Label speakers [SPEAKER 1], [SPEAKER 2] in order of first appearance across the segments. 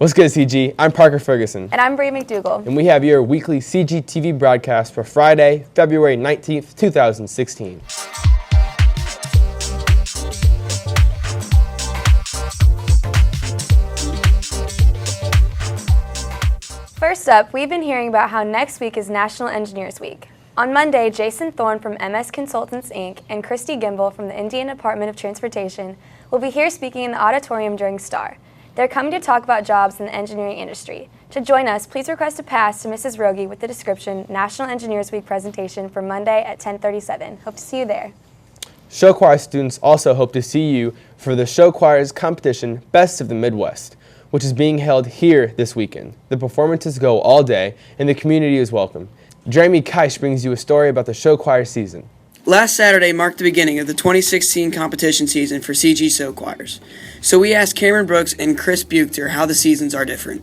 [SPEAKER 1] What's good, CG? I'm Parker Ferguson.
[SPEAKER 2] And I'm Bree McDougall.
[SPEAKER 1] And we have your weekly CGTV broadcast for Friday, February 19th, 2016.
[SPEAKER 2] First up, we've been hearing about how next week is National Engineers Week. On Monday, Jason Thorne from MS Consultants, Inc. and Christy Gimbel from the Indiana Department of Transportation will be here speaking in the auditorium during STAR. They're coming to talk about jobs in the engineering industry. To join us, please request a pass to Mrs. Rogie with the description National Engineers Week presentation for Monday at 10:37. Hope to see you there.
[SPEAKER 1] Show choir students also hope to see you for the Show Choirs competition Best of the Midwest, which is being held here this weekend. The performances go all day, and the community is welcome. Jeremy Keish brings you a story about the show choir season.
[SPEAKER 3] Last Saturday marked the beginning of the 2016 competition season for CG show choirs. So we asked Cameron Brooks and Chris Buchter how the seasons are different.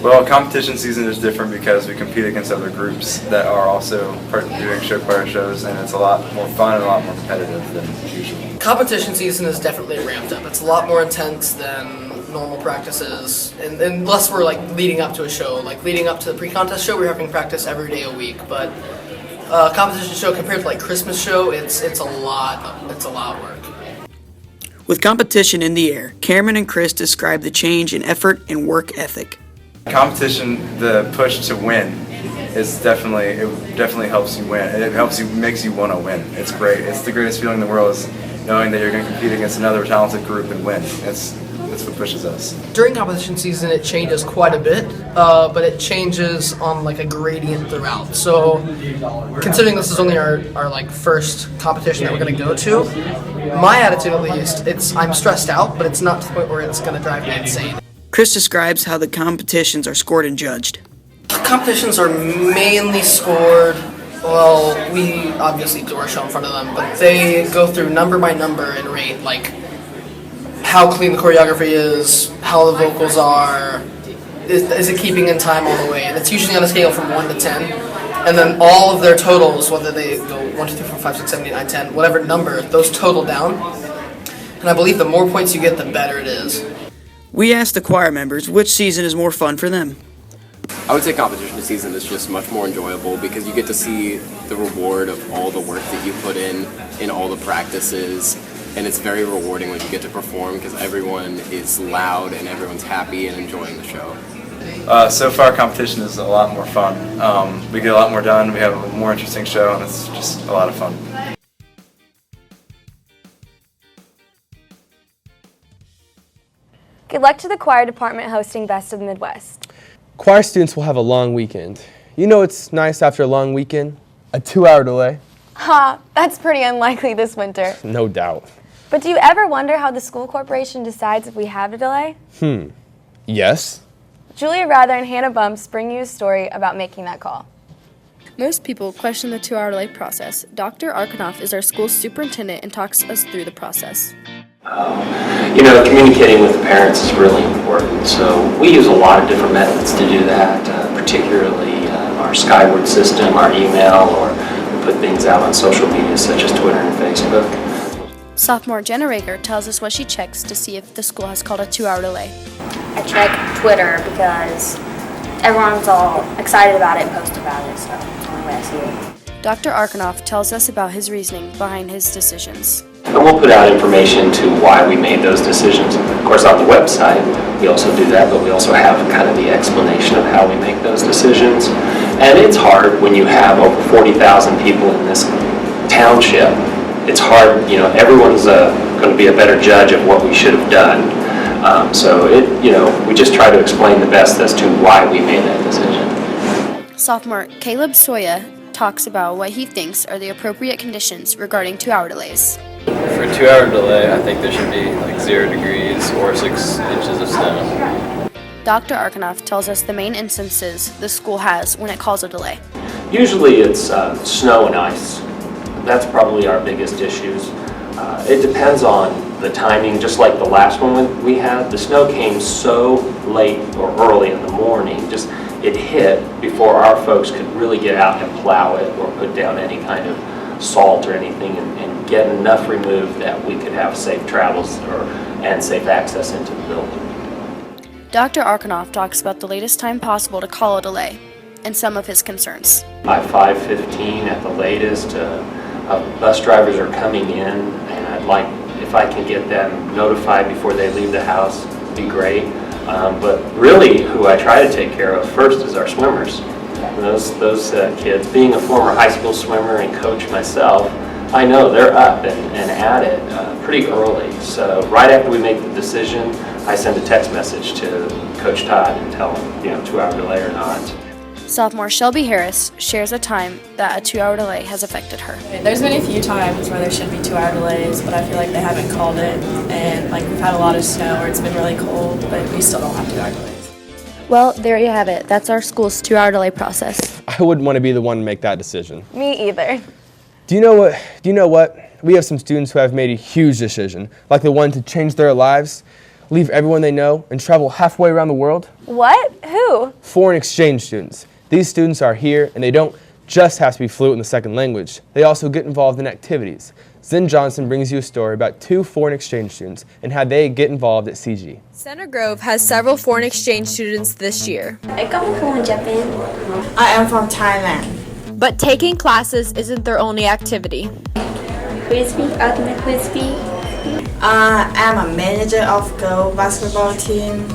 [SPEAKER 4] Well, competition season is different because we compete against other groups that are also doing show choir shows, and it's a lot more fun and a lot more competitive than usual.
[SPEAKER 5] Competition season is definitely ramped up. It's a lot more intense than normal practices, and unless we're like leading up to a show, like leading up to the pre-contest show, we're having practice every day a week. But competition show compared to like Christmas show, it's a lot of work.
[SPEAKER 3] With competition in the air, Cameron and Chris describe the change in effort and work ethic.
[SPEAKER 4] Competition, the push to win, is definitely helps you win. It makes you want to win. It's great. It's the greatest feeling in the world is knowing that you're going to compete against another talented group and win. That's what pushes us. During
[SPEAKER 5] competition season, it changes quite a bit, but it changes on like a gradient throughout. So, considering this is only our like first competition that we're going to go to, my attitude at least, I'm stressed out, but it's not to the point where it's going to drive me insane.
[SPEAKER 3] Chris describes how the competitions are scored and judged.
[SPEAKER 5] Competitions are mainly scored. Well, we obviously do our show in front of them, but they go through number by number and rate like how clean the choreography is, how the vocals are, is it keeping in time all the way, and it's usually on a scale from 1 to 10, and then all of their totals, whether they go 1, 2, 3, 4, 5, 6, 7, 8, 9, 10, whatever number, those total down, and I believe the more points you get, the better it is.
[SPEAKER 3] We asked the choir members which season is more fun for them.
[SPEAKER 6] I would say competition season is just much more enjoyable because you get to see the reward of all the work that you put in all the practices, and it's very rewarding when you get to perform because everyone is loud and everyone's happy and enjoying the show.
[SPEAKER 4] So far, competition is a lot more fun. We get a lot more done, we have a more interesting show, and it's just a lot of fun.
[SPEAKER 2] Good luck to the choir department hosting Best of the Midwest.
[SPEAKER 1] Choir students will have a long weekend. You know it's nice after a long weekend? A 2-hour delay.
[SPEAKER 2] Ha, that's pretty unlikely this winter.
[SPEAKER 1] No doubt.
[SPEAKER 2] But do you ever wonder how the school corporation decides if we have a delay?
[SPEAKER 1] Yes.
[SPEAKER 2] Julia Rather and Hannah Bumps bring you a story about making that call.
[SPEAKER 7] Most people question the 2-hour delay process. Dr. Arkanoff is our school superintendent and talks us through the process.
[SPEAKER 8] Communicating with the parents is really important. So we use a lot of different methods to do that, particularly our Skyward system, our email, or we put things out on social media such as Twitter and Facebook.
[SPEAKER 7] Sophomore Jenna Rager tells us what she checks to see if the school has called a 2-hour delay.
[SPEAKER 9] I check Twitter because everyone's all excited about it and post about it, so that's the only way I see it.
[SPEAKER 7] Dr. Arkanoff tells us about his reasoning behind his decisions.
[SPEAKER 8] And we'll put out information to why we made those decisions. Of course, on the website, we also do that, but we also have kind of the explanation of how we make those decisions. And it's hard when you have over 40,000 people in this township. It's hard, everyone's going to be a better judge of what we should have done. We just try to explain the best as to why we made that decision.
[SPEAKER 7] Sophomore Caleb Soya talks about what he thinks are the appropriate conditions regarding 2-hour delays.
[SPEAKER 10] For a 2-hour delay, I think there should be like 0 degrees or 6 inches of snow.
[SPEAKER 7] Dr. Arkanoff tells us the main instances the school has when it calls a delay.
[SPEAKER 8] Usually it's snow and ice. That's probably our biggest issues. It depends on the timing, just like the last one we had. The snow came so late or early in the morning, it hit before our folks could really get out and plow it or put down any kind of salt or anything and get enough removed that we could have safe travels and safe access into the building.
[SPEAKER 7] Dr. Arkanoff talks about the latest time possible to call a delay and some of his concerns.
[SPEAKER 8] By 5:15 at the latest, bus drivers are coming in, and I'd like, if I can get them notified before they leave the house, it'd be great. But really, who I try to take care of first is our swimmers. Those kids, being a former high school swimmer and coach myself, I know they're up and at it pretty early. So right after we make the decision, I send a text message to Coach Todd and tell him, 2-hour delay or not.
[SPEAKER 7] Sophomore Shelby Harris shares a time that a 2-hour delay has affected her.
[SPEAKER 11] There's been a few times where there should be 2-hour delays, but I feel like they haven't called it, and we've had a lot of snow or it's been really cold, but we still don't have 2-hour delays.
[SPEAKER 7] Well, there you have it. That's our school's 2-hour delay process.
[SPEAKER 1] I wouldn't want to be the one to make that decision.
[SPEAKER 2] Me either.
[SPEAKER 1] Do you know what? We have some students who have made a huge decision, like the one to change their lives, leave everyone they know, and travel halfway around the world.
[SPEAKER 2] What? Who?
[SPEAKER 1] Foreign exchange students. These students are here, and they don't just have to be fluent in the second language. They also get involved in activities. Zen Johnson brings you a story about 2 foreign exchange students and how they get involved at CG.
[SPEAKER 12] Center Grove has several foreign exchange students this year.
[SPEAKER 9] I come from Japan.
[SPEAKER 13] I am from Thailand.
[SPEAKER 12] But taking classes isn't their only activity.
[SPEAKER 13] I'm a manager of girl basketball team.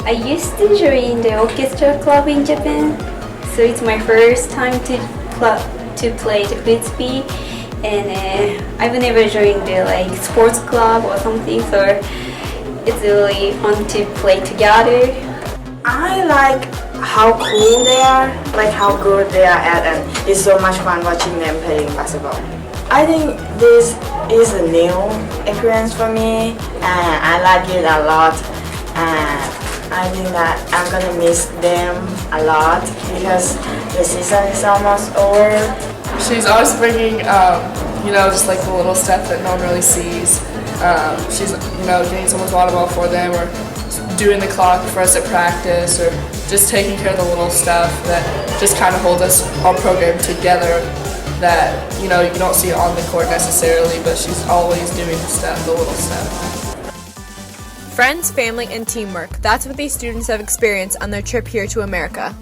[SPEAKER 14] I used to join the orchestra club in Japan, so it's my first time to play the frisbee, and I've never joined the sports club or something, so it's really fun to play together.
[SPEAKER 13] I like how cool they are, how good they are at, and it's so much fun watching them playing basketball. I think this is a new experience for me, and I like it a lot, and I think that I'm gonna miss them a lot because the season is almost over.
[SPEAKER 5] She's always bringing, just the little stuff that no one really sees. She's, getting someone's water bottle for them, or doing the clock for us at practice, or just taking care of the little stuff that just kind of holds our program together that, you don't see it on the court necessarily, but she's always doing the little stuff.
[SPEAKER 12] Friends, family, and teamwork. That's what these students have experienced on their trip here to America.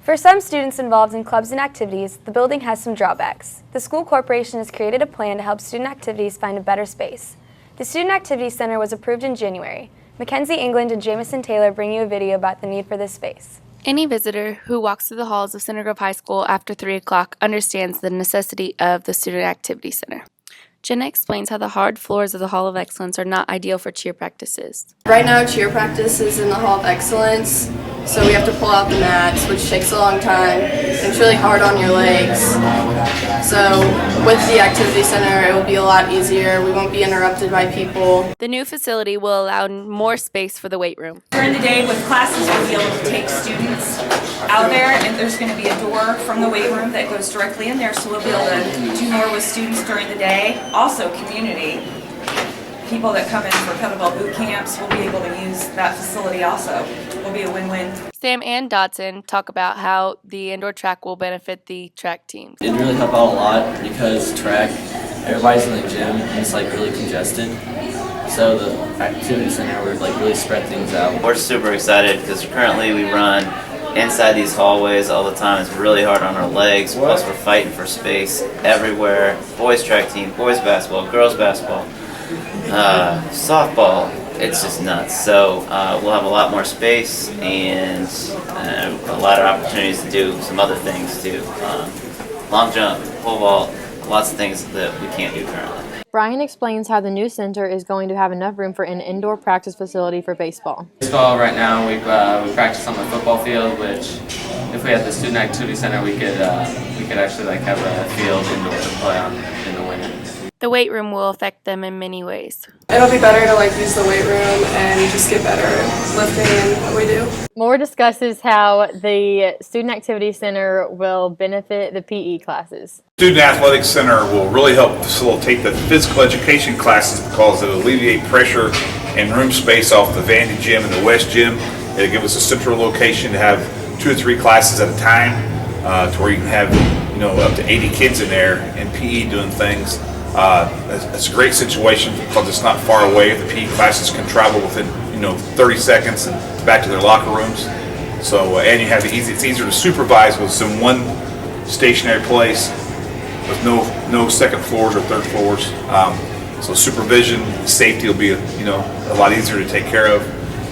[SPEAKER 2] For some students involved in clubs and activities, the building has some drawbacks. The school corporation has created a plan to help student activities find a better space. The Student Activity Center was approved in January. Mackenzie England and Jamison Taylor bring you a video about the need for this space.
[SPEAKER 7] Any visitor who walks through the halls of Center Grove High School after 3 o'clock understands the necessity of the Student Activity Center. Jenna explains how the hard floors of the Hall of Excellence are not ideal for cheer practices.
[SPEAKER 11] Right now, cheer practice is in the Hall of Excellence, so we have to pull out the mats, which takes a long time. It's really hard on your legs. So with the Activity Center, it will be a lot easier. We won't be interrupted by people.
[SPEAKER 7] The new facility will allow more space for the weight room.
[SPEAKER 15] During the day with classes, we'll be able to take students out there, and there's going to be a door from the weight room that goes directly in there, so we'll be able to do more with students during the day. Also community, people that come in for kettlebell boot camps will be able to use that facility also. Will be a win-win.
[SPEAKER 7] Sam and Dotson talk about how the indoor track will benefit the track teams.
[SPEAKER 10] It'd really help out a lot because track, everybody's in the gym and it's really congested. So the activity center would really spread things out.
[SPEAKER 16] We're super excited because currently we run inside these hallways all the time. It's really hard on our legs, plus we're fighting for space everywhere. Boys track team, boys basketball, girls basketball, softball, it's just nuts. So we'll have a lot more space and a lot of opportunities to do some other things too. Long jump, pole vault, lots of things that we can't do currently.
[SPEAKER 17] Brian explains how the new center is going to have enough room for an indoor practice facility for baseball.
[SPEAKER 10] Baseball right now, we practice on the football field, which if we had the student activity center, we could actually have a field indoor to play on in the winter.
[SPEAKER 7] The weight room will affect them in many ways.
[SPEAKER 5] It'll be better to use the weight room and just get better at lifting and what we do.
[SPEAKER 17] Moore discusses how the Student Activity Center will benefit the PE classes.
[SPEAKER 18] Student Athletic Center will really help facilitate the physical education classes because it'll alleviate pressure and room space off the Vandy Gym and the West Gym. It'll give us a central location to have 2 or 3 classes at a time to where you can have up to 80 kids in there in PE doing things. It's a great situation because it's not far away. The PE classes can travel within 30 seconds and back to their locker rooms. So, and you have it's easier to supervise with some one stationary place with no second floors or third floors. So supervision, safety will be a lot easier to take care of.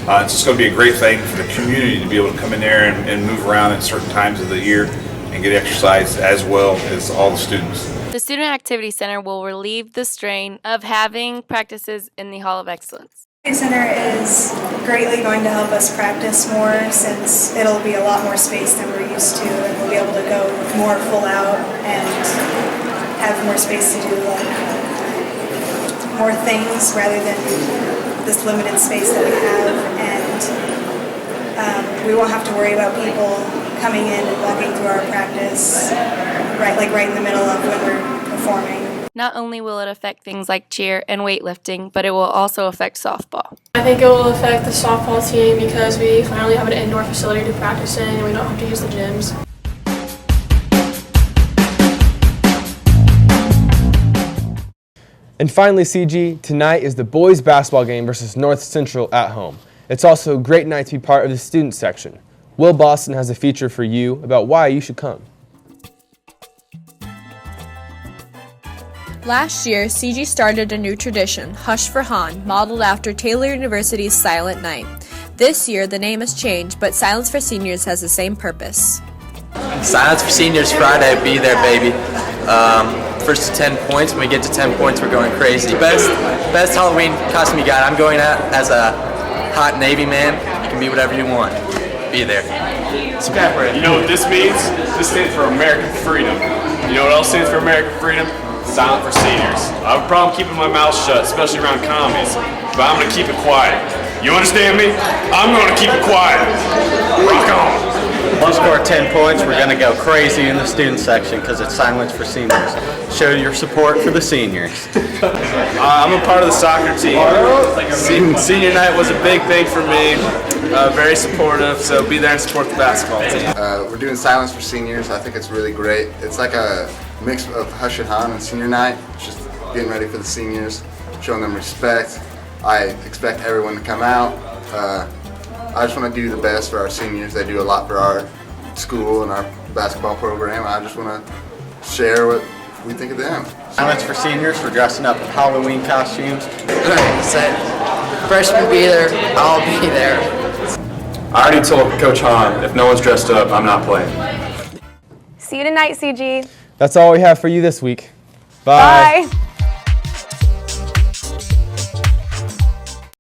[SPEAKER 18] So it's going to be a great thing for the community to be able to come in there and move around at certain times of the year and get exercise as well as all the students.
[SPEAKER 7] The Student Activity Center will relieve the strain of having practices in the Hall of Excellence.
[SPEAKER 19] The center is greatly going to help us practice more since it'll be a lot more space than we're used to, and we'll be able to go more full out and have more space to do more things rather than this limited space that we have, and we won't have to worry about people coming in and walking through our practice right in the middle of when we're performing.
[SPEAKER 7] Not only will it affect things like cheer and weightlifting, but it will also affect softball.
[SPEAKER 11] I think it will affect the softball team because we finally have an indoor facility to practice in and we don't have to use the gyms.
[SPEAKER 1] And finally, CG, tonight is the boys basketball game versus North Central at home. It's also a great night to be part of the student section. Will Boston has a feature for you about why you should come.
[SPEAKER 12] Last year, CG started a new tradition, Hush for Han, modeled after Taylor University's Silent Night. This year, the name has changed, but Silence for Seniors has the same purpose.
[SPEAKER 20] Silence for Seniors Friday, be there, baby. First to 10 points. When we get to 10 points, we're going crazy. Best Halloween costume you got. I'm going out as a hot Navy man. You can be whatever you want. Be there.
[SPEAKER 21] You know what this means? This stands for American freedom. You know what else stands for American freedom? Silent for Seniors. I have a problem keeping my mouth shut, especially around commies, but I'm going to keep it quiet. You understand me? I'm going to keep it quiet. Rock on.
[SPEAKER 22] We'll score 10 points. We're going to go crazy in the student section because it's Silence for Seniors. Show your support for the seniors.
[SPEAKER 21] I'm a part of the soccer team. Senior night was a big thing for me. Very supportive, so be there and support the basketball team.
[SPEAKER 23] We're doing Silence for Seniors. I think it's really great. It's like a mix of Hush and Han and senior night. It's just getting ready for the seniors, showing them respect. I expect everyone to come out. I just want to do the best for our seniors. They do a lot for our school and our basketball program. I just want to share what we think of them.
[SPEAKER 22] Silence for Seniors. We're dressing up in Halloween costumes.
[SPEAKER 5] Freshmen be there, I'll be there.
[SPEAKER 4] I already told Coach Han, if no one's dressed up, I'm not playing.
[SPEAKER 2] See you tonight, CG.
[SPEAKER 1] That's all we have for you this week. Bye.
[SPEAKER 2] Bye.